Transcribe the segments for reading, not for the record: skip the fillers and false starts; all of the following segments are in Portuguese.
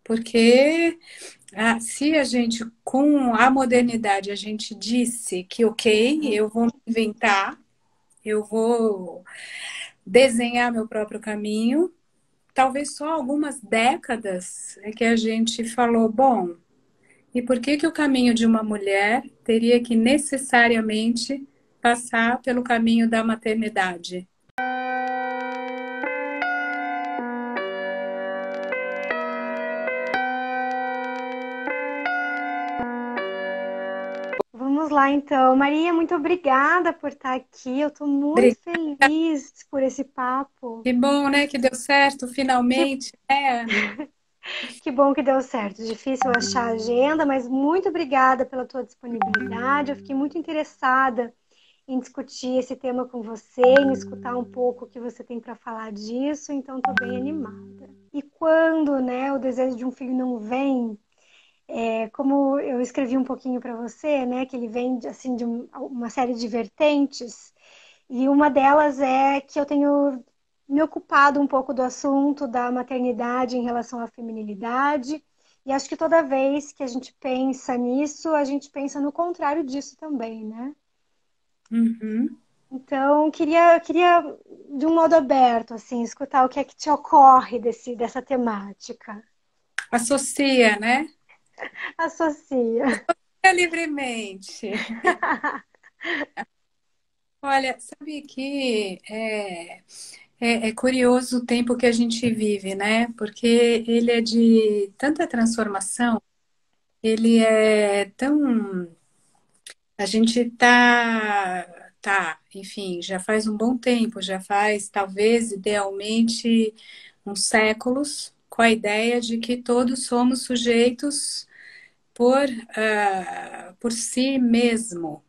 Porque se a gente, com a modernidade, a gente disse que, ok, eu vou me inventar, eu vou desenhar meu próprio caminho, talvez só algumas décadas é que a gente falou, bom, e por que que o caminho de uma mulher teria que necessariamente passar pelo caminho da maternidade? Vamos lá, então. Maria, muito obrigada por estar aqui. Eu estou muito Obrigada. feliz por esse papo. Que bom, né, que deu certo Que, finalmente. que bom que deu certo. Difícil achar a agenda, mas muito obrigada pela tua disponibilidade. Eu fiquei muito interessada em discutir esse tema com você, em escutar um pouco o que você tem para falar disso, então estou bem animada. E quando, né, o desejo de um filho não vem, como eu escrevi um pouquinho para você, né, que ele vem assim de uma série de vertentes, e uma delas é que eu tenho me ocupado um pouco do assunto da maternidade em relação à feminilidade, e acho que toda vez que a gente pensa nisso, a gente pensa no contrário disso também, né? Uhum. Então, queria de um modo aberto, assim, escutar o que é que te ocorre dessa temática. Associa, né? Associa. Livremente. Olha, sabe que é curioso o tempo que a gente vive, né? Porque ele é de tanta transformação, ele é tão. A gente enfim, já faz um bom tempo, já faz talvez idealmente uns séculos, com a ideia de que todos somos sujeitos por si mesmo,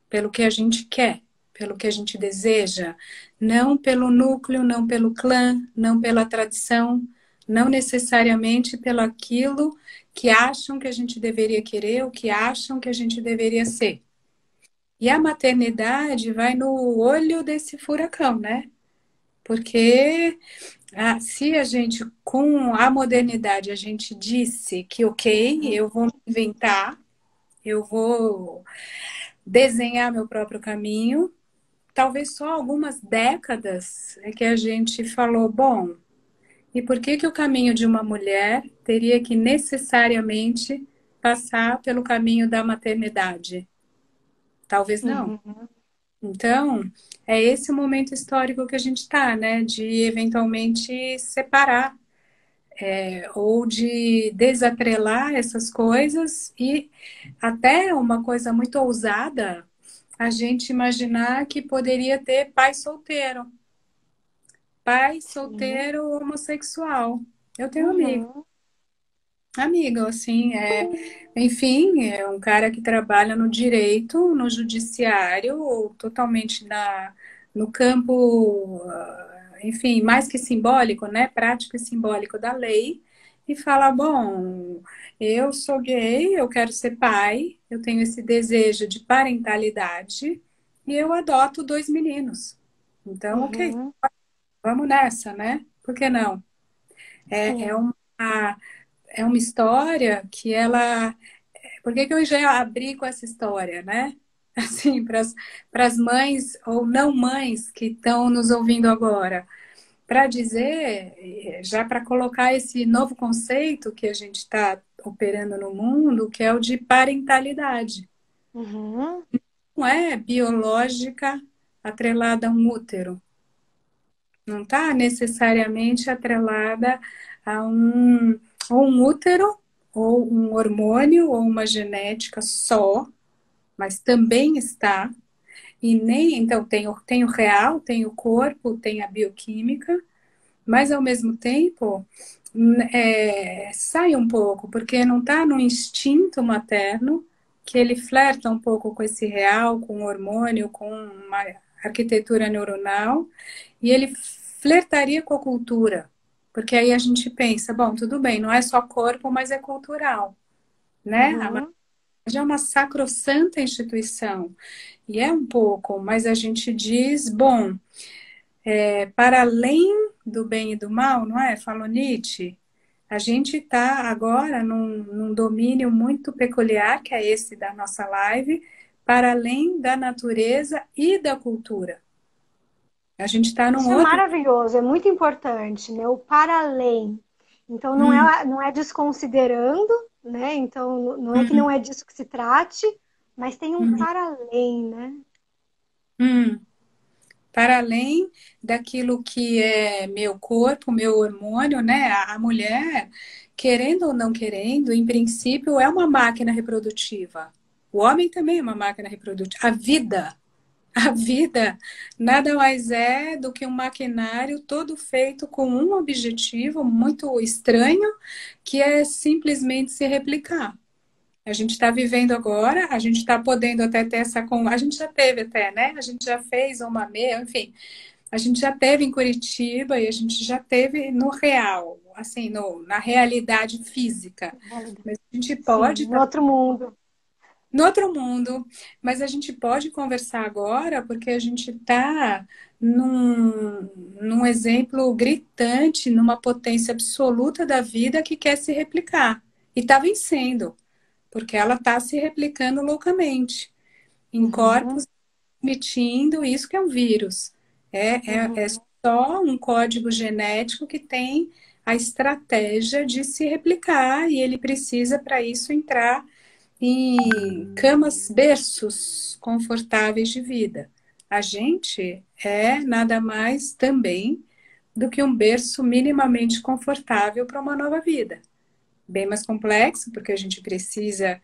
pelo que a gente quer, pelo que a gente deseja, não pelo núcleo, não pelo clã, não pela tradição, não necessariamente pelo aquilo que acham que a gente deveria querer, ou que acham que a gente deveria ser. E a maternidade vai no olho desse furacão, né? Porque se a gente, com a modernidade, a gente disse que, ok, eu vou me inventar, eu vou desenhar meu próprio caminho, talvez só algumas décadas é que a gente falou, bom, e por que que o caminho de uma mulher teria que necessariamente passar pelo caminho da maternidade? Talvez não. Uhum. Então, é esse o momento histórico que a gente está, né? De eventualmente separar ou de desatrelar essas coisas e até uma coisa muito ousada, a gente imaginar que poderia ter pai Sim. solteiro homossexual. Eu tenho Uhum. amigo, assim, enfim, é um cara que trabalha no direito, no judiciário, totalmente no campo, enfim, mais que simbólico, né? Prático e simbólico da lei, e fala: bom, eu sou gay, eu quero ser pai, eu tenho esse desejo de parentalidade e eu adoto dois meninos. Então, ok, Uhum. vamos nessa, né? Por que não? É, é Sim. uma, é uma história que ela. Por que que eu já abri com essa história, né? Assim, para as mães ou não mães que estão nos ouvindo agora. Para dizer, já para colocar esse novo conceito que a gente está operando no mundo, que é o de parentalidade. Uhum. Não é biológica atrelada a um útero. Não está necessariamente atrelada a ou um útero, ou um hormônio, ou uma genética só, mas também está. E nem, então, tem o real, tem o corpo, tem a bioquímica, mas ao mesmo tempo sai um pouco, porque não está no instinto materno, que ele flerta um pouco com esse real, com o hormônio, com uma arquitetura neuronal, e ele flertaria com a cultura, porque aí a gente pensa, bom, tudo bem, não é só corpo, mas é cultural, né? A Uhum. maternidade é uma sacrossanta instituição, e é um pouco, mas a gente diz, bom, para além do bem e do mal, não é? Falou Nietzsche. A gente está agora num domínio muito peculiar, que é esse da nossa live, para além da natureza e da cultura. A gente está num Isso é outro. maravilhoso, é muito importante, né? O para além. Então, Hum, não é desconsiderando, né? Então, não é que hum, não é disso que se trate, mas tem um hum, para além, né? hum. Para além daquilo que é meu corpo, meu hormônio, né? A mulher, querendo ou não querendo, em princípio, é uma máquina reprodutiva. O homem também é uma máquina reprodutiva. A vida nada mais é do que um maquinário todo feito com um objetivo muito estranho, que é simplesmente se replicar. A gente está vivendo agora, a gente está podendo até ter essa. A gente já teve até, né? A gente já fez uma meia, enfim, a gente já teve em Curitiba e a gente já teve no real, assim, na realidade física. Mas a gente pode Sim, no estar outro mundo. no outro mundo, mas a gente pode conversar agora porque a gente está num exemplo gritante, numa potência absoluta da vida que quer se replicar. E está vencendo, porque ela está se replicando loucamente, em Uhum, corpos emitindo isso que é um vírus. É uhum, só um código genético que tem a estratégia de se replicar e ele precisa, para isso, entrar em camas, berços confortáveis de vida. A gente é nada mais também do que um berço minimamente confortável para uma nova vida. Bem mais complexo, porque a gente precisa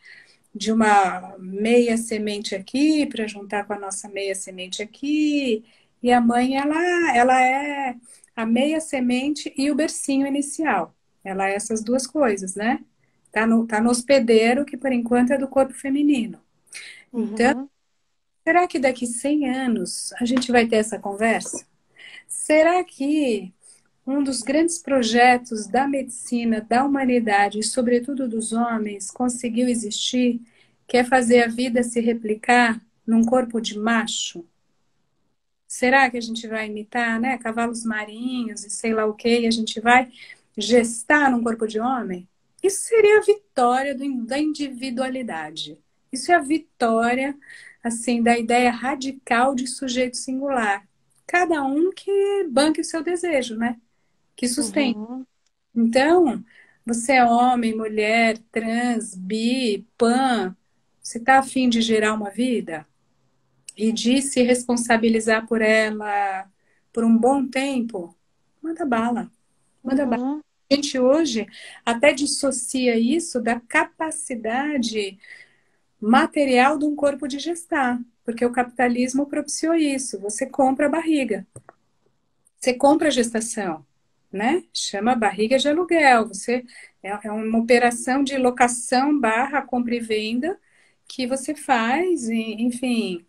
de uma meia semente aqui para juntar com a nossa meia semente aqui. E a mãe, ela é a meia semente e o bercinho inicial. Ela é essas duas coisas, né? Tá no hospedeiro, que por enquanto é do corpo feminino. Então, uhum. será que daqui 100 anos a gente vai ter essa conversa? Será que um dos grandes projetos da medicina, da humanidade e, sobretudo, dos homens conseguiu existir, que é fazer a vida se replicar num corpo de macho? Será que a gente vai imitar, né, cavalos marinhos e sei lá o quê, e a gente vai gestar num corpo de homem? Isso seria a vitória da individualidade. Isso é a vitória, assim, da ideia radical de sujeito singular. Cada um que banque o seu desejo, né? Que sustente. Uhum. Então, você é homem, mulher, trans, bi, pan, você está afim de gerar uma vida e de se responsabilizar por ela por um bom tempo? Manda bala, manda bala. Uhum. A gente hoje até dissocia isso da capacidade material de um corpo de gestar, porque o capitalismo propiciou isso. Você compra a barriga. Você compra a gestação, né? Chama barriga de aluguel. É uma operação de locação barra compra e venda que você faz, enfim,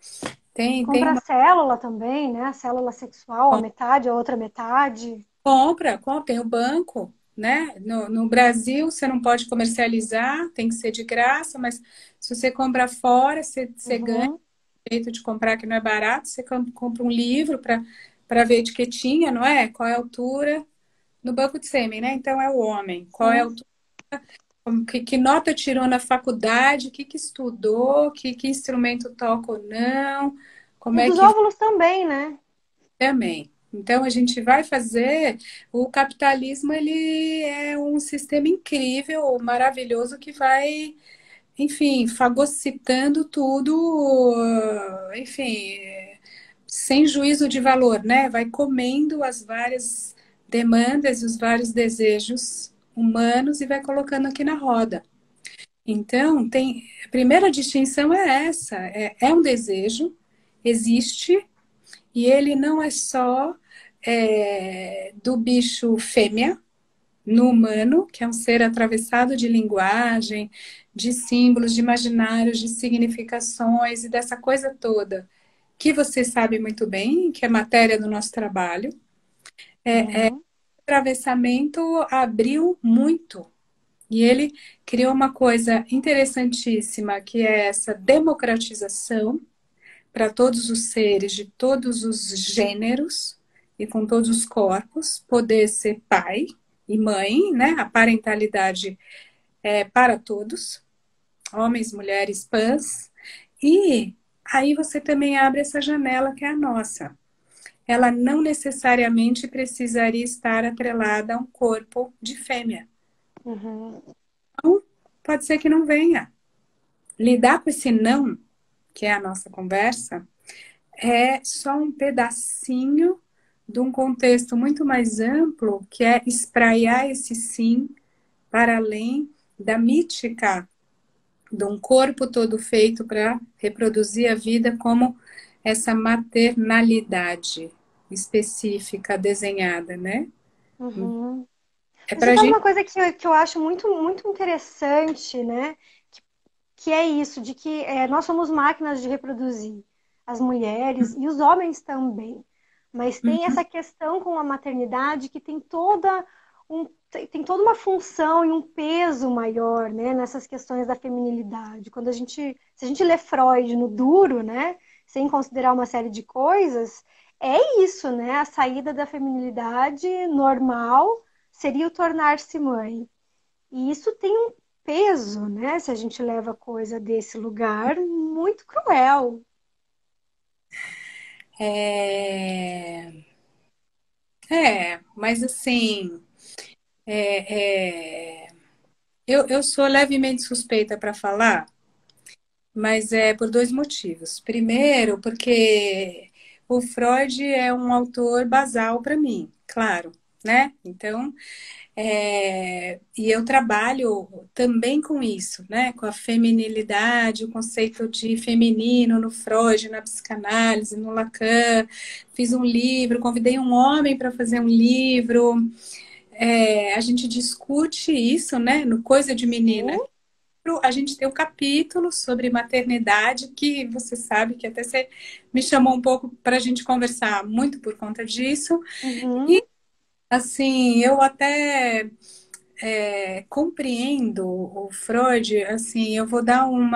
tem Compra a uma célula também, né? A célula sexual, a metade, a outra metade. compra, tem o banco, né? No Brasil você não pode comercializar, tem que ser de graça, mas se você compra fora, você ganha Uhum. o jeito de comprar que não é barato, você compra um livro para ver a etiquetinha, não é? Qual é a altura, no banco de sêmen, né? Então é o homem. Qual é Sim. o que nota tirou na faculdade, o que estudou, que instrumento toca ou não, como E é dos que óvulos também, né? também. Então a gente vai fazer. O capitalismo ele é um sistema incrível, maravilhoso que vai, enfim, fagocitando tudo, enfim, sem juízo de valor, né? Vai comendo as várias demandas e os vários desejos humanos e vai colocando aqui na roda. Então, a primeira distinção é essa: é um desejo, existe, e ele não é só do bicho fêmea no humano, que é um ser atravessado de linguagem, de símbolos, de imaginários, de significações e dessa coisa toda que você sabe muito bem, que é matéria do nosso trabalho. Uhum. O atravessamento abriu muito. E ele criou uma coisa interessantíssima, que é essa democratização para todos os seres de todos os gêneros e com todos os corpos, poder ser pai e mãe, né? A parentalidade é para todos, homens, mulheres, pãs. E aí você também abre essa janela que é a nossa. Ela não necessariamente precisaria estar atrelada a um corpo de fêmea. Uhum. Então, pode ser que não venha. Lidar com esse não, que é a nossa conversa, é só um pedacinho de um contexto muito mais amplo, que é espraiar esse sim para além da mítica de um corpo todo feito para reproduzir a vida como essa maternalidade específica, desenhada, né? Uhum. É Você para fala gente. uma coisa que eu acho muito, muito interessante, né? Que é isso, de que nós somos máquinas de reproduzir, as mulheres e os homens também. Mas tem essa questão com a maternidade que tem toda uma função e um peso maior, né, nessas questões da feminilidade. Se a gente lê Freud no duro, né, sem considerar uma série de coisas, é isso, né? A saída da feminilidade normal seria o tornar-se mãe. E isso tem um peso, né? Se a gente leva a coisa desse lugar, muito cruel. É, mas assim, eu sou levemente suspeita para falar, mas é por dois motivos. Primeiro, porque o Freud é um autor basal para mim, claro, né? Então, e eu trabalho também com isso, né? Com a feminilidade, o conceito de feminino no Freud, na psicanálise, no Lacan. Fiz um livro, convidei um homem para fazer um livro. A gente discute isso, né? No Coisa de Menina. Sim. A gente tem um capítulo sobre maternidade que você sabe que até você me chamou um pouco para a gente conversar muito por conta disso. Uhum. E assim, eu até compreendo o Freud, assim, eu vou dar um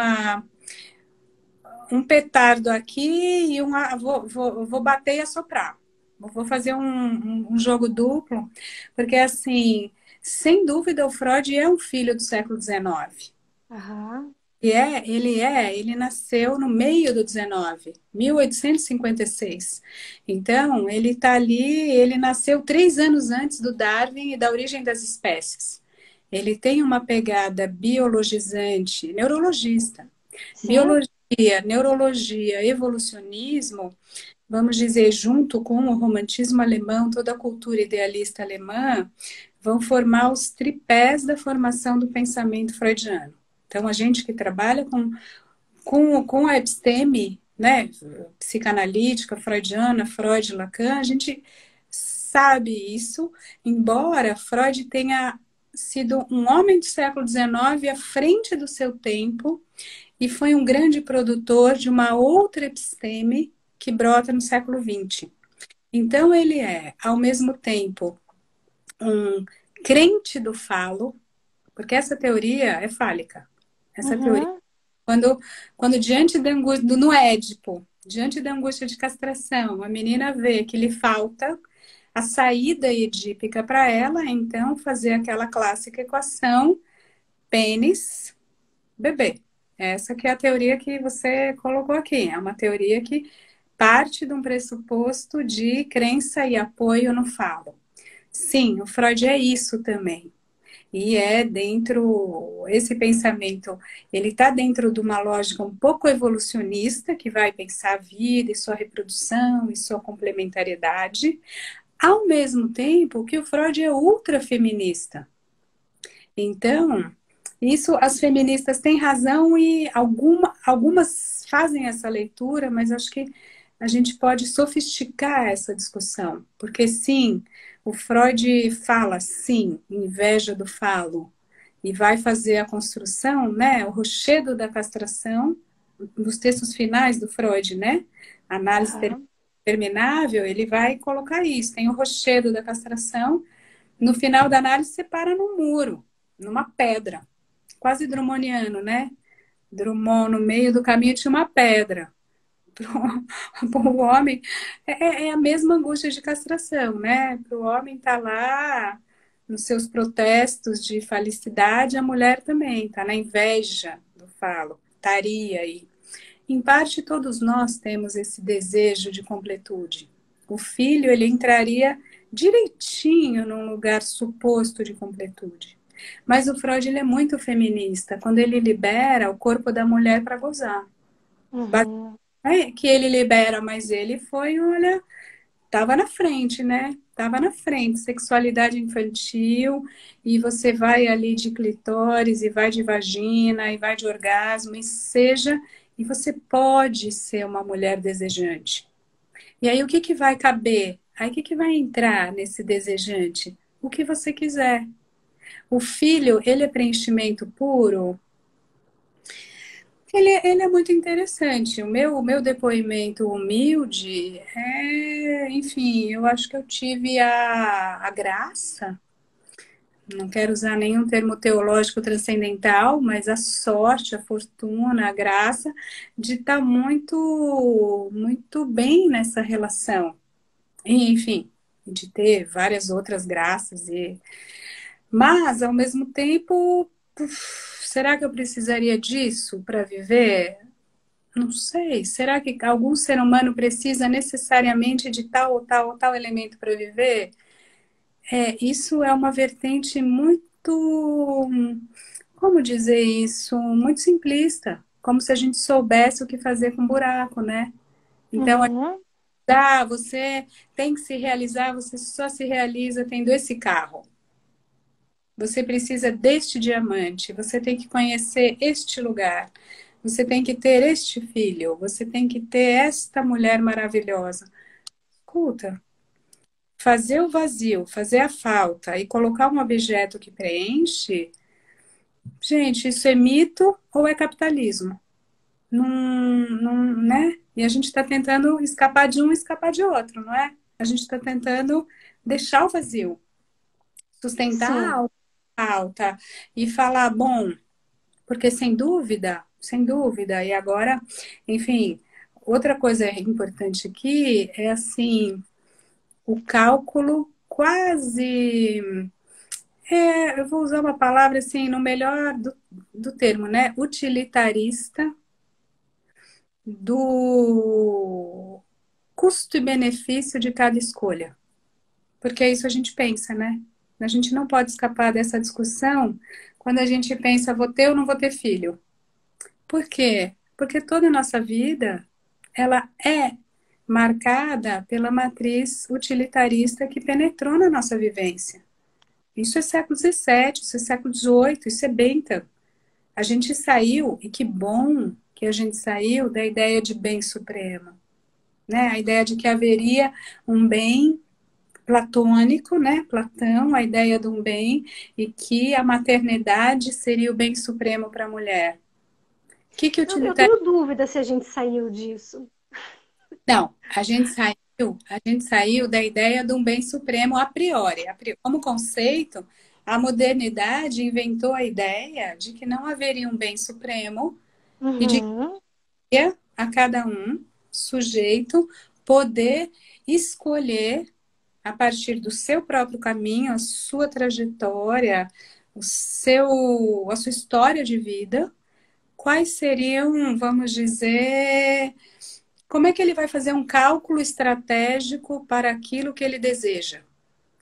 petardo aqui e vou bater e assoprar. Vou fazer um jogo duplo, porque, assim, sem dúvida, o Freud é um filho do século XIX. Aham. Ele nasceu no meio do 19, 1856. Então, ele está ali, ele nasceu 3 anos antes do Darwin e da origem das espécies. Ele tem uma pegada biologizante, neurologista. Sim. Biologia, neurologia, evolucionismo, vamos dizer, junto com o romantismo alemão, toda a cultura idealista alemã, vão formar os tripés da formação do pensamento freudiano. Então, a gente que trabalha com a episteme, né, psicanalítica, freudiana, Freud, Lacan, a gente sabe isso, embora Freud tenha sido um homem do século XIX à frente do seu tempo e foi um grande produtor de uma outra episteme que brota no século XX. Então, ele é, ao mesmo tempo, um crente do falo, porque essa teoria é fálica. Essa teoria, Uhum. quando, quando diante da angústia, no Édipo, diante da angústia de castração, a menina vê que lhe falta a saída edípica para ela, então fazer aquela clássica equação pênis, bebê. Essa que é a teoria que você colocou aqui. É uma teoria que parte de um pressuposto de crença e apoio no falo. Sim, o Freud é isso também. E é dentro, esse pensamento, ele está dentro de uma lógica um pouco evolucionista, que vai pensar a vida e sua reprodução e sua complementariedade, ao mesmo tempo que o Freud é ultra feminista. Então, isso as feministas têm razão e algumas fazem essa leitura, mas acho que a gente pode sofisticar essa discussão, porque sim, o Freud fala sim, inveja do falo, e vai fazer a construção, né, o rochedo da castração, nos textos finais do Freud, né, análise Aham. terminável, ele vai colocar isso, tem o rochedo da castração, no final da análise você para num muro, numa pedra, quase drummondiano, né? Drummond, no meio do caminho tinha uma pedra. Para o homem, é a mesma angústia de castração, né? Para o homem estar tá lá nos seus protestos de falicidade, a mulher também está na inveja do falo, estaria aí. Em parte, todos nós temos esse desejo de completude. O filho, ele entraria direitinho num lugar suposto de completude. Mas o Freud, ele é muito feminista, quando ele libera o corpo da mulher para gozar. Uhum. É que ele libera, mas ele foi, olha, tava na frente, né? Tava na frente, sexualidade infantil, e você vai ali de clitóris, e vai de vagina, e vai de orgasmo, e você pode ser uma mulher desejante. E aí o que que vai caber? Aí o que que vai entrar nesse desejante? O que você quiser. O filho, ele é preenchimento puro? Ele é muito interessante. O meu depoimento humilde enfim, eu acho que eu tive a graça, não quero usar nenhum termo teológico transcendental, mas a sorte, a fortuna, a graça de estar muito, muito bem nessa relação. E, enfim, de ter várias outras graças. Mas, ao mesmo tempo, será que eu precisaria disso para viver? Não sei. Será que algum ser humano precisa necessariamente de tal ou tal ou tal elemento para viver? Isso é uma vertente muito, como dizer isso? Muito simplista. Como se a gente soubesse o que fazer com buraco, né? Então, Uhum. você tem que se realizar, você só se realiza tendo esse carro. Você precisa deste diamante, você tem que conhecer este lugar, você tem que ter este filho, você tem que ter esta mulher maravilhosa. Escuta, fazer o vazio, fazer a falta e colocar um objeto que preenche, gente, isso é mito ou é capitalismo? Não, não, né? E a gente está tentando escapar de um, escapar de outro, não é? A gente está tentando deixar o vazio, Sim. sustentar a falta e falar, bom, porque sem dúvida, e agora, enfim, outra coisa importante aqui é assim, o cálculo quase, eu vou usar uma palavra assim, no melhor do termo, né? Utilitarista do custo e benefício de cada escolha. Porque é isso a gente pensa, né? A gente não pode escapar dessa discussão quando a gente pensa, vou ter ou não vou ter filho. Por quê? Porque toda a nossa vida, ela é marcada pela matriz utilitarista que penetrou na nossa vivência. Isso é século XVII, isso é século XVIII, isso é Bentham. A gente saiu, e que bom que a gente saiu da ideia de bem supremo, né? A ideia de que haveria um bem platônico, né? Platão, a ideia de um bem, e que a maternidade seria o bem supremo para a mulher. O que que Eu utilitar? tenho dúvida se a gente saiu disso. Não, a gente saiu da ideia de um bem supremo a priori. Como conceito, a modernidade inventou a ideia de que não haveria um bem supremo e de Uhum. que a cada um sujeito poder escolher a partir do seu próprio caminho, a sua trajetória, a sua história de vida, quais seriam, vamos dizer, como é que ele vai fazer um cálculo estratégico para aquilo que ele deseja?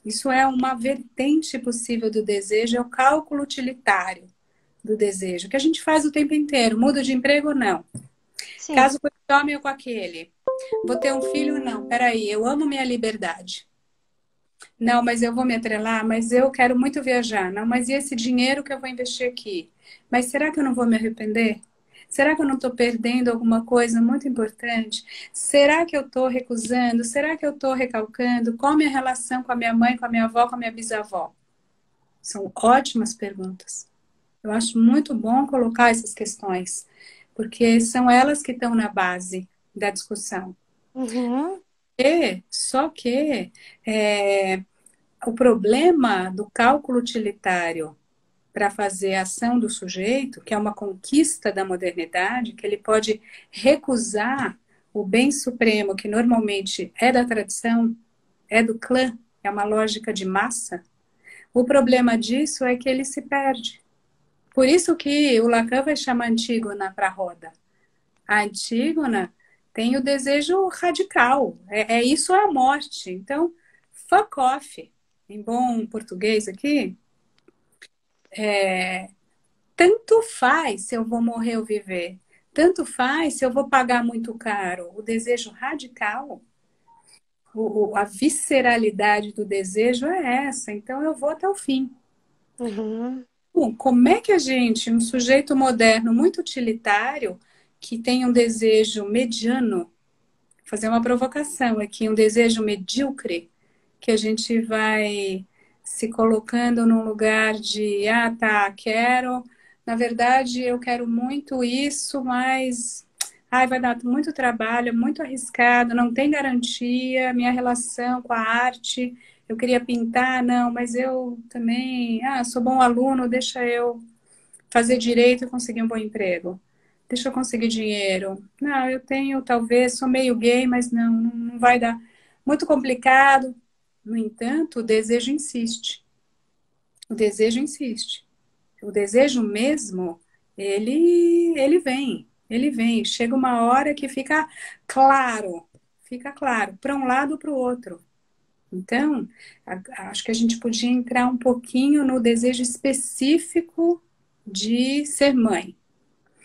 Isso é uma vertente possível do desejo, é o cálculo utilitário do desejo, que a gente faz o tempo inteiro. Muda de emprego ou não? Sim. Caso com esse homem ou com aquele? Vou ter um filho ou não? Peraí, eu amo minha liberdade. Não, mas eu vou me atrelar, mas eu quero muito viajar. Não, mas e esse dinheiro que eu vou investir aqui? Mas será que eu não vou me arrepender? Será que eu não estou perdendo alguma coisa muito importante? Será que eu estou recusando? Será que eu estou recalcando? Qual a minha relação com a minha mãe, com a minha avó, com a minha bisavó? São ótimas perguntas. Eu acho muito bom colocar essas questões, porque são elas que estão na base da discussão. Uhum. Só que o problema do cálculo utilitário para fazer a ação do sujeito, que é uma conquista da modernidade, que ele pode recusar o bem supremo, que normalmente é da tradição, é do clã, é uma lógica de massa. O problema disso é que ele se perde. Por isso que o Lacan vai chamar Antígona para a roda. A Antígona tem o desejo radical. Isso é a morte. Então, fuck off. Em bom português aqui, tanto faz se eu vou morrer ou viver. Tanto faz se eu vou pagar muito caro. O desejo radical, a visceralidade do desejo é essa. Então, eu vou até o fim. Uhum. Bom, como é que a gente, um sujeito moderno muito utilitário, que tem um desejo mediano, fazer uma provocação aqui, um desejo medíocre, que a gente vai se colocando num lugar de, ah, tá, quero, na verdade eu quero muito isso, mas ai, vai dar muito trabalho, é muito arriscado, não tem garantia, minha relação com a arte, eu queria pintar, não, mas eu também, sou bom aluno, deixa eu fazer direito e conseguir um bom emprego. Deixa eu conseguir dinheiro. Não, eu tenho, talvez, sou meio gay, mas não vai dar. Muito complicado. No entanto, o desejo insiste. O desejo insiste. O desejo mesmo, ele vem. Ele vem. Chega uma hora que fica claro, para um lado ou para o outro. Então, acho que a gente podia entrar um pouquinho no desejo específico de ser mãe.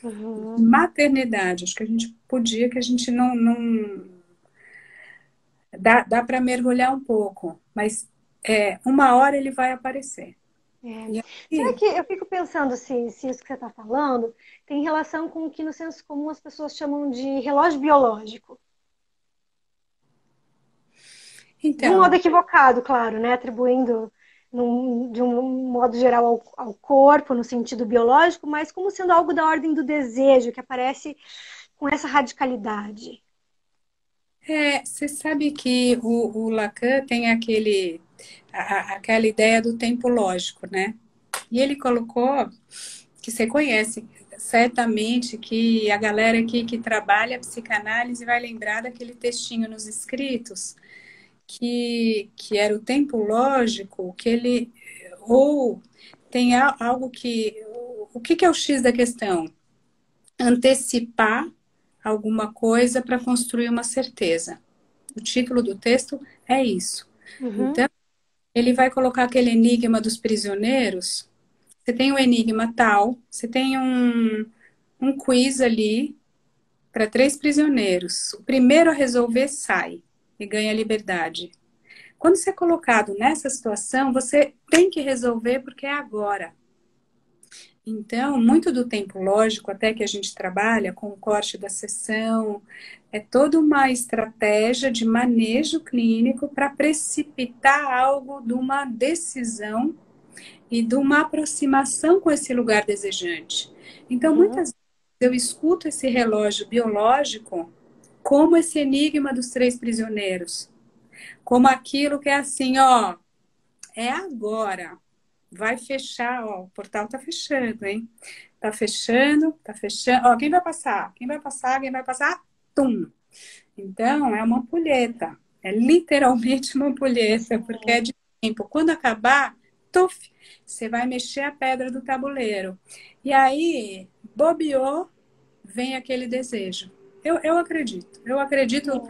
Uhum. Maternidade, acho que a gente podia, que a gente não dá para mergulhar um pouco, mas uma hora ele vai aparecer. É. E Será aí, que eu fico pensando se isso que você está falando tem relação com o que no senso comum as pessoas chamam de relógio biológico? De um modo então, equivocado, claro, né? Atribuindo de um modo geral ao corpo, no sentido biológico, mas como sendo algo da ordem do desejo, que aparece com essa radicalidade. você sabe que o Lacan tem aquela ideia do tempo lógico, né? E ele colocou, que você conhece certamente, que a galera aqui que trabalha a psicanálise vai lembrar daquele textinho nos escritos, que era o tempo lógico, que ele ou tem algo que o que é o X da questão? Antecipar alguma coisa para construir uma certeza. O título do texto é isso. Uhum, Então, ele vai colocar aquele enigma dos prisioneiros. Você tem um enigma tal, você tem um quiz ali para 3 prisioneiros. O primeiro a resolver sai e ganha liberdade. Quando você é colocado nessa situação, você tem que resolver porque é agora. Então, muito do tempo lógico, até que a gente trabalha com o corte da sessão, é toda uma estratégia de manejo clínico para precipitar algo de uma decisão e de uma aproximação com esse lugar desejante. Então, uhum, muitas vezes eu escuto esse relógio biológico como esse enigma dos 3 prisioneiros, como aquilo que é assim, ó, é agora. Vai fechar, ó, o portal tá fechando, hein? Tá fechando, tá fechando. Ó, quem vai passar? Quem vai passar? Quem vai passar? Tum. Então, é uma ampulheta. É literalmente uma ampulheta, porque é sim. de tempo. Quando acabar, tuf, você vai mexer a pedra do tabuleiro. E aí, bobeou, vem aquele desejo. Eu acredito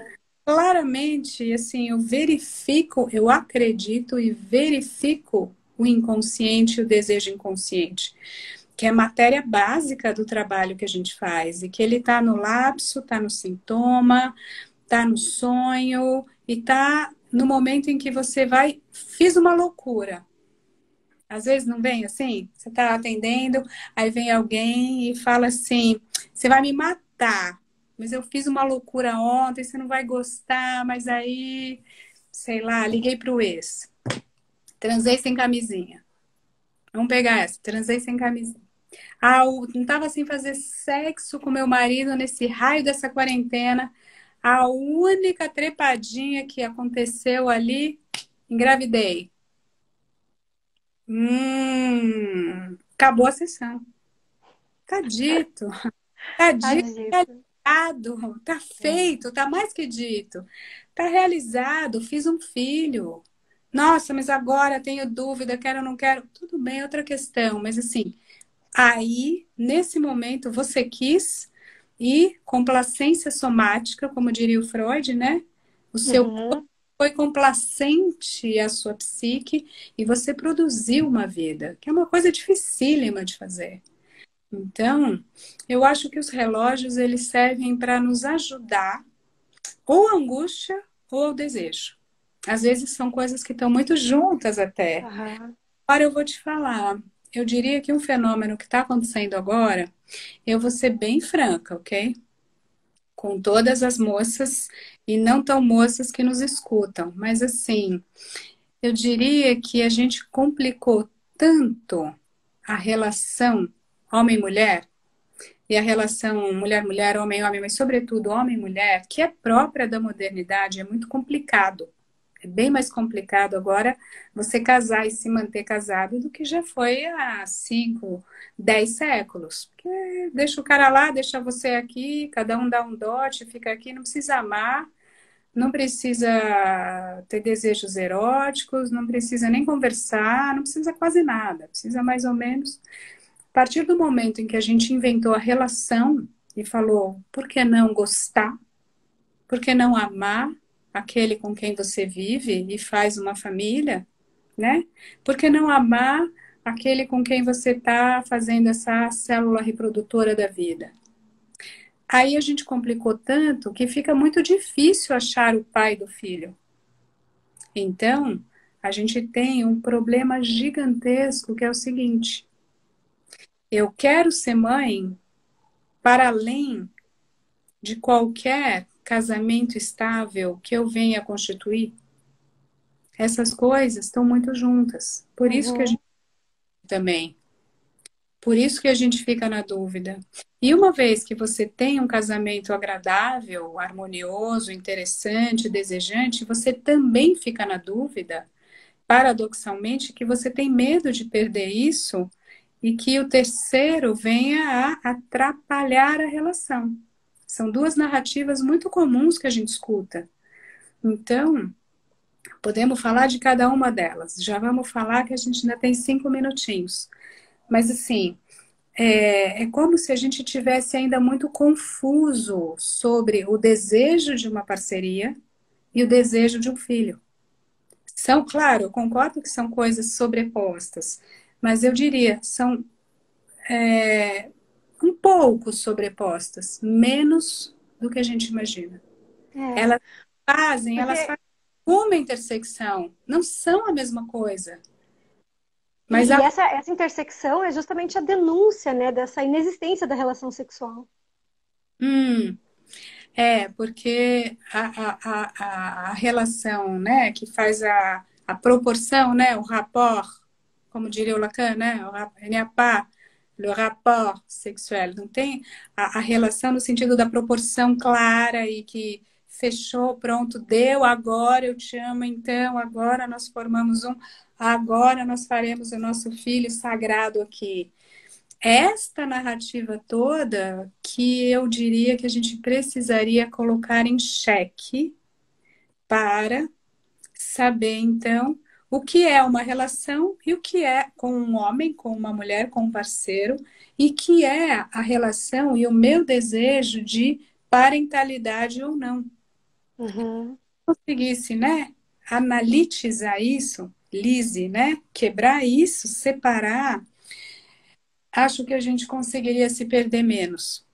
claramente, assim, eu acredito e verifico o inconsciente e o desejo inconsciente, que é matéria básica do trabalho que a gente faz, e que ele está no lapso, está no sintoma, está no sonho, e está no momento em que você vai, fiz uma loucura. Às vezes não vem assim, você está atendendo, aí vem alguém e fala assim, você vai me matar, mas eu fiz uma loucura ontem, você não vai gostar, mas aí, sei lá, liguei pro ex, transei sem camisinha. Vamos pegar essa, transei sem camisinha. Não estava sem fazer sexo com meu marido nesse raio dessa quarentena. A única trepadinha que aconteceu ali, engravidei. Acabou a sessão. Tá dito, tá Tá dito, tá dito. ligado, tá feito, tá mais que dito. Tá realizado, fiz um filho. Nossa, mas agora tenho dúvida, quero ou não quero. Tudo bem, outra questão. Mas assim, aí, nesse momento, você quis e complacência somática, como diria o Freud, né? O seu corpo Uhum. foi complacente à sua psique e você produziu uma vida, que é uma coisa dificílima de fazer. Então, eu acho que os relógios eles servem para nos ajudar ou a angústia ou o desejo. Às vezes são coisas que estão muito juntas até. Aham. Agora eu vou te falar. Eu diria que um fenômeno que está acontecendo agora, eu vou ser bem franca, ok? Com todas as moças e não tão moças que nos escutam, mas assim, eu diria que a gente complicou tanto a relação homem-mulher e a relação mulher-mulher, homem-homem, mas sobretudo homem-mulher, que é própria da modernidade, é muito complicado. É bem mais complicado agora você casar e se manter casado do que já foi há 5, 10 séculos. Porque deixa o cara lá, deixa você aqui, cada um dá um dote, fica aqui, não precisa amar, não precisa ter desejos eróticos, não precisa nem conversar, não precisa quase nada. Precisa mais ou menos. A partir do momento em que a gente inventou a relação e falou, por que não gostar? Por que não amar aquele com quem você vive e faz uma família, né? Por que não amar aquele com quem você está fazendo essa célula reprodutora da vida? Aí a gente complicou tanto que fica muito difícil achar o pai do filho. Então, a gente tem um problema gigantesco que é o seguinte: eu quero ser mãe para além de qualquer casamento estável que eu venha a constituir. Essas coisas estão muito juntas. Por isso que a Uhum. gente também. Por isso que a gente fica na dúvida. E uma vez que você tem um casamento agradável, harmonioso, interessante, desejante, você também fica na dúvida, paradoxalmente, que você tem medo de perder isso e que o terceiro venha a atrapalhar a relação. São duas narrativas muito comuns que a gente escuta. Então, podemos falar de cada uma delas. Já vamos falar que a gente ainda tem 5 minutinhos. Mas assim, é como se a gente tivesse ainda muito confuso sobre o desejo de uma parceria e o desejo de um filho. São, claro, eu concordo que são coisas sobrepostas, mas eu diria, são um pouco sobrepostas, menos do que a gente imagina. É, Elas fazem porque uma intersecção, não são a mesma coisa. Mas e a essa intersecção é justamente a denúncia, né, dessa inexistência da relação sexual. porque a relação, né, que faz a proporção, né, o rapport, como diria o Lacan, né, il n'y a pas le rapport sexuel, não tem a relação no sentido da proporção clara e que fechou, pronto, deu, agora eu te amo, então, agora nós formamos agora nós faremos o nosso filho sagrado aqui. Esta narrativa toda que eu diria que a gente precisaria colocar em xeque para saber, então, o que é uma relação e o que é com um homem, com uma mulher, com um parceiro, e que é a relação e o meu desejo de parentalidade ou não. Uhum. Conseguisse, né, analitizar isso, Lise, né, quebrar isso, separar, acho que a gente conseguiria se perder menos.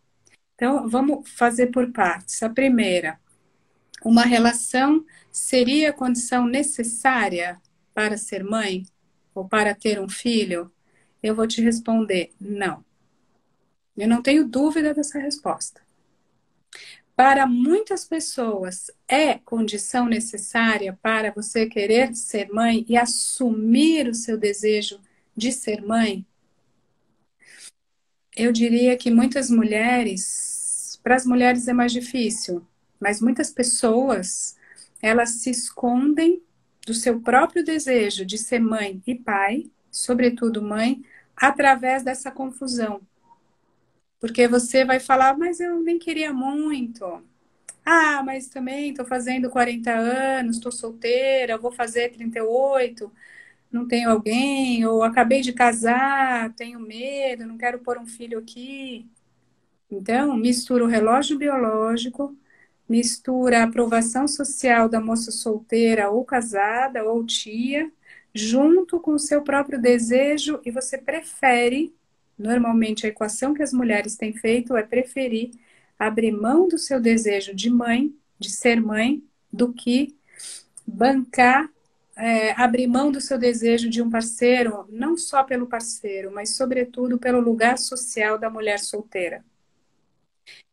Então, vamos fazer por partes. A primeira, uma relação seria a condição necessária para ser mãe ou para ter um filho? Eu vou te responder, não. Eu não tenho dúvida dessa resposta. Para muitas pessoas, é condição necessária para você querer ser mãe e assumir o seu desejo de ser mãe? Eu diria que muitas mulheres, para as mulheres é mais difícil, mas muitas pessoas, elas se escondem do seu próprio desejo de ser mãe e pai, sobretudo mãe, através dessa confusão. Porque você vai falar, mas eu nem queria muito. Ah, mas também estou fazendo 40 anos, estou solteira, vou fazer 38, não tenho alguém, ou acabei de casar, tenho medo, não quero pôr um filho aqui. Então, mistura o relógio biológico, mistura a aprovação social da moça solteira ou casada ou tia, junto com o seu próprio desejo, e você prefere, normalmente a equação que as mulheres têm feito é preferir abrir mão do seu desejo de mãe, de ser mãe, do que bancar, abrir mão do seu desejo de um parceiro, não só pelo parceiro, mas sobretudo pelo lugar social da mulher solteira.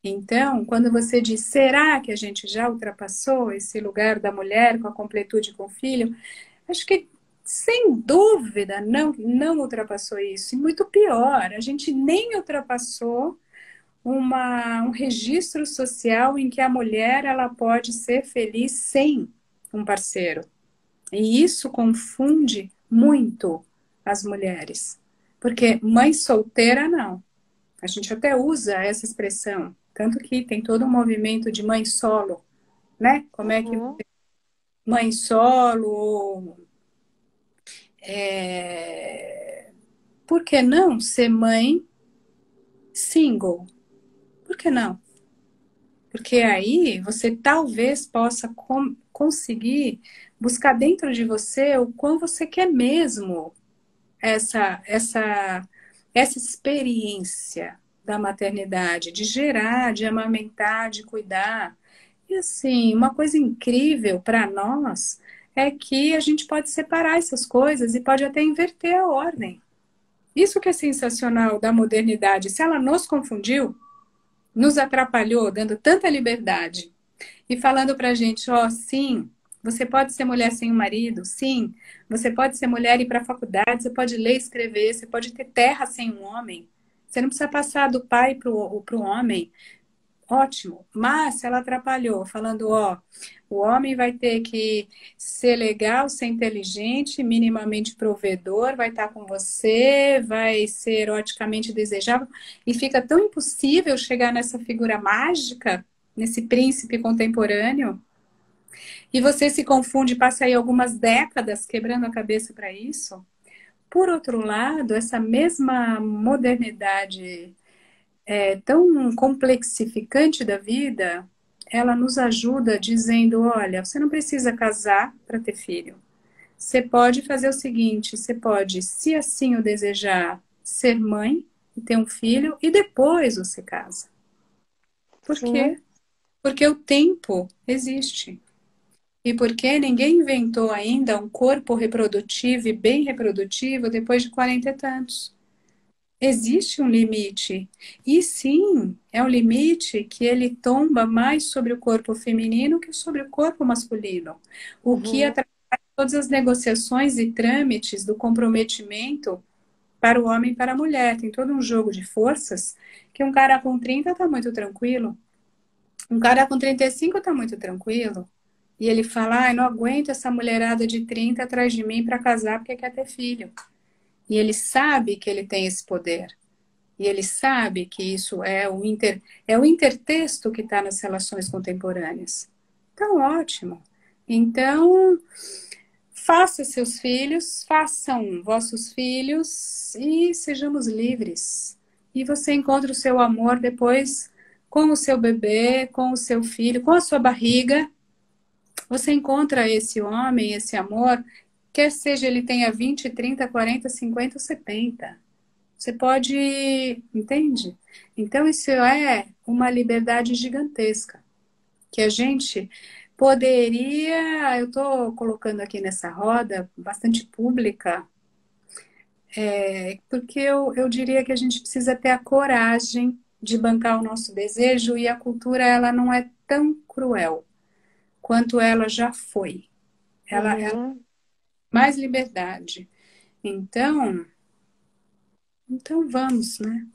Então, quando você diz, será que a gente já ultrapassou esse lugar da mulher com a completude com o filho? Acho que, sem dúvida, não ultrapassou isso. E muito pior, a gente nem ultrapassou um registro social em que a mulher ela pode ser feliz sem um parceiro. E isso confunde muito as mulheres. Porque mãe solteira, não. A gente até usa essa expressão, tanto que tem todo um movimento de mãe solo, né? Como é que Uhum. mãe solo, é... por que não ser mãe single? Por que não? Porque aí você talvez possa conseguir buscar dentro de você o quão você quer mesmo essa, essa, essa experiência da maternidade, de gerar, de amamentar, de cuidar. E assim, uma coisa incrível para nós é que a gente pode separar essas coisas e pode até inverter a ordem. Isso que é sensacional da modernidade. Se ela nos confundiu, nos atrapalhou, dando tanta liberdade e falando para a gente, ó, sim, você pode ser mulher sem um marido, sim, você pode ser mulher e ir para a faculdade, você pode ler e escrever, você pode ter terra sem um homem, você não precisa passar do pai para o homem, ótimo, mas ela atrapalhou, falando, ó, o homem vai ter que ser legal, ser inteligente, minimamente provedor, vai estar com você, vai ser eroticamente desejável, e fica tão impossível chegar nessa figura mágica, nesse príncipe contemporâneo, e você se confunde, passa aí algumas décadas quebrando a cabeça para isso. Por outro lado, essa mesma modernidade tão complexificante da vida, ela nos ajuda dizendo: olha, você não precisa casar para ter filho. Você pode fazer o seguinte: você pode, se assim o desejar, ser mãe e ter um filho, e depois você casa. Por Sim. quê? Porque o tempo existe. E porque ninguém inventou ainda um corpo reprodutivo e bem reprodutivo depois de 40 e tantos. Existe um limite. E sim, é um limite que ele tomba mais sobre o corpo feminino que sobre o corpo masculino. O que Uhum. atrapalha todas as negociações e trâmites do comprometimento para o homem e para a mulher. Tem todo um jogo de forças que um cara com 30 está muito tranquilo, um cara com 35 está muito tranquilo. E ele fala: ai, não aguento essa mulherada de 30 atrás de mim para casar porque quer ter filho. E ele sabe que ele tem esse poder. E ele sabe que isso é o intertexto que está nas relações contemporâneas. Então, ótimo. Então, faça seus filhos, façam vossos filhos e sejamos livres. E você encontra o seu amor depois com o seu bebê, com o seu filho, com a sua barriga. Você encontra esse homem, esse amor, quer seja ele tenha 20, 30, 40, 50 ou 70. Você pode, entende? Então, isso é uma liberdade gigantesca que a gente poderia. Eu estou colocando aqui nessa roda bastante pública, porque eu diria que a gente precisa ter a coragem de bancar o nosso desejo e a cultura ela não é tão cruel quanto ela já foi. Ela Uhum. mais liberdade. Então, então vamos, né?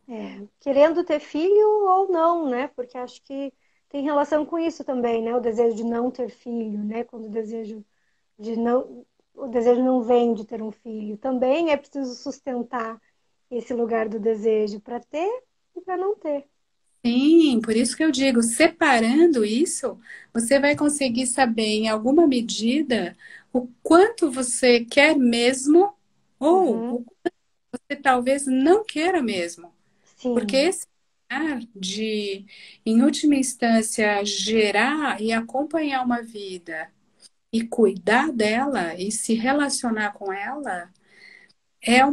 É, querendo ter filho ou não, né? Porque acho que tem relação com isso também, né? O desejo de não ter filho, né? Quando o desejo não vem de ter um filho. Também é preciso sustentar esse lugar do desejo para ter e para não ter. Sim, por isso que eu digo, separando isso, você vai conseguir saber em alguma medida o quanto você quer mesmo ou Uhum. o que você talvez não queira mesmo. Porque Sim. esse lugar de, em última instância, gerar e acompanhar uma vida e cuidar dela e se relacionar com ela é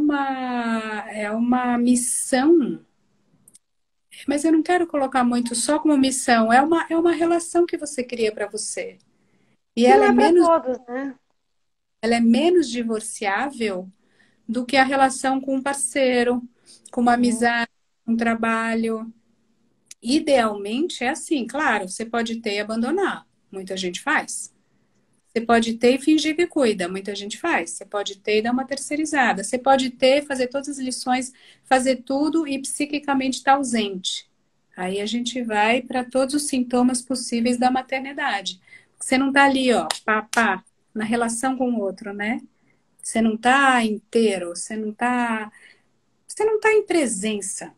uma missão, mas eu não quero colocar muito só como missão, é uma relação que você cria para você. E Que não é para todos, né? ela é menos divorciável do que a relação com um parceiro, com uma Uhum. amizade, um trabalho. Idealmente é assim, claro, você pode ter e abandonar, muita gente faz. Você pode ter e fingir que cuida, muita gente faz. Você pode ter e dar uma terceirizada. Você pode ter, fazer todas as lições, fazer tudo e psiquicamente estar ausente. Aí a gente vai para todos os sintomas possíveis da maternidade. Você não está ali, ó, pá, pá, na relação com o outro, né? Você não está inteiro, você não tá em presença.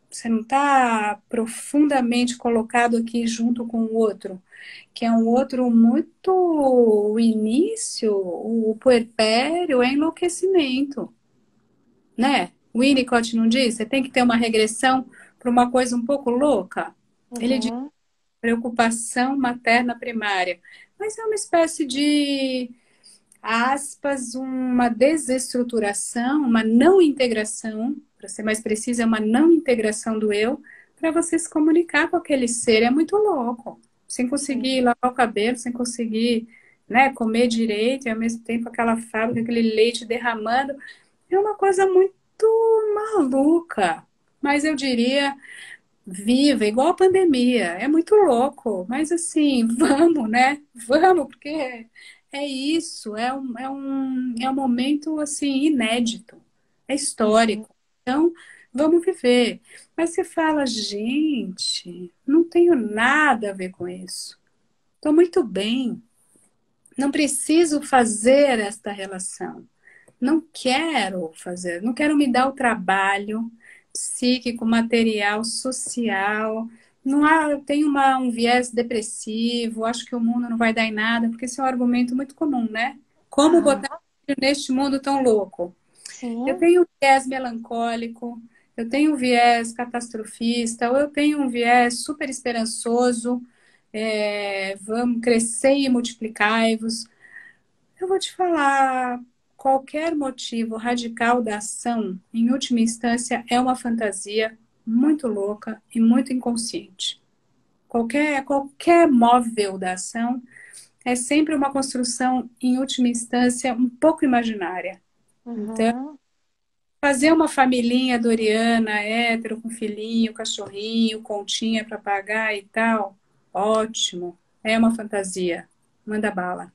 Você não está profundamente colocado aqui junto com o outro, que é um outro muito o início, o puerpério é enlouquecimento, né? O Winnicott não diz, você tem que ter uma regressão para uma coisa um pouco louca. Ele diz Uhum. preocupação materna primária, mas é uma espécie de aspas, uma desestruturação, uma não integração, para ser mais precisa, é uma não integração do eu, para você se comunicar com aquele ser. É muito louco. Sem conseguir Sim. lavar o cabelo, sem conseguir, né, comer direito, e ao mesmo tempo aquela fábrica, aquele leite derramando. É uma coisa muito maluca. Mas eu diria viva, igual a pandemia. É muito louco, mas assim, vamos, né? Vamos, porque é isso, é um momento assim inédito, é Uhum. histórico. Então, vamos viver. Mas você fala, gente, não tenho nada a ver com isso. Estou muito bem. Não preciso fazer esta relação. Não quero fazer, não quero me dar o trabalho psíquico, material, social. Não há, eu tenho um viés depressivo, acho que o mundo não vai dar em nada, porque esse é um argumento muito comum, né? Como botar Aham. filho neste mundo tão louco? Eu Sim. tenho um viés melancólico, eu tenho um viés catastrofista, ou eu tenho um viés super esperançoso, vamos crescer e multiplicai-vos. Eu vou te falar, qualquer motivo radical da ação, em última instância, é uma fantasia muito louca e muito inconsciente. Qualquer móvel da ação é sempre uma construção, em última instância, um pouco imaginária. Então, Uhum. fazer uma familhinha doriana, hétero, com filhinho, cachorrinho, continha para pagar e tal, ótimo. É uma fantasia. Manda bala.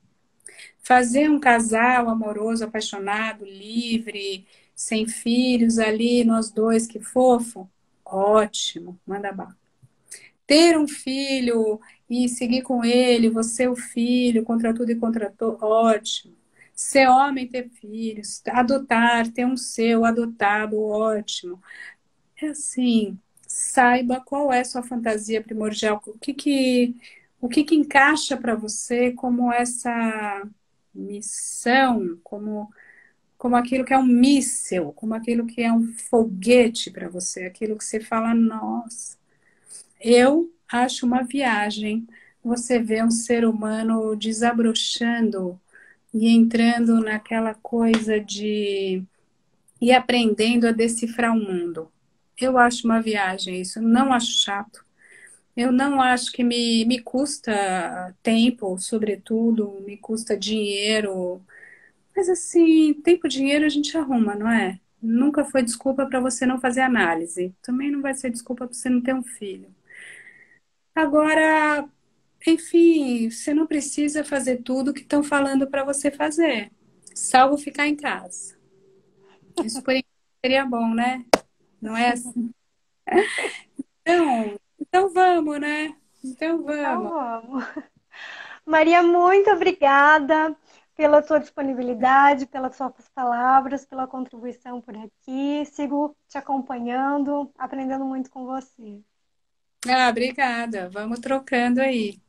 Fazer um casal amoroso, apaixonado, livre, sem filhos ali, nós dois, que fofo, ótimo, manda bala. Ter um filho e seguir com ele, você o filho, contra tudo e contra todos, ótimo. Ser homem, ter filhos, adotar, ter um seu adotado, ótimo. É assim, saiba qual é a sua fantasia primordial, o que que encaixa para você como essa missão, como aquilo que é um míssil, como aquilo que é um foguete para você, aquilo que você fala, nossa, eu acho uma viagem você vê um ser humano desabrochando e entrando naquela coisa de e aprendendo a decifrar o mundo. Eu acho uma viagem isso, não acho chato. Eu não acho que me custa tempo, sobretudo, me custa dinheiro. Mas assim, tempo e dinheiro a gente arruma, não é? Nunca foi desculpa para você não fazer análise. Também não vai ser desculpa para você não ter um filho. Agora, enfim, você não precisa fazer tudo que estão falando para você fazer, salvo ficar em casa. Isso por enquanto seria bom, né? Não é assim? Então vamos, né? Então Então vamos. vamos. Maria, muito obrigada pela sua disponibilidade, pelas suas palavras, pela contribuição por aqui. Sigo te acompanhando, aprendendo muito com você. Ah, obrigada. Vamos trocando aí.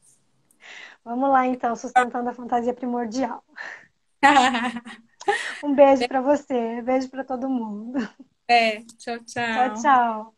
Vamos lá, então, sustentando a fantasia primordial. Um beijo para você, beijo para todo mundo. É, tchau, Tchau, tchau. tchau.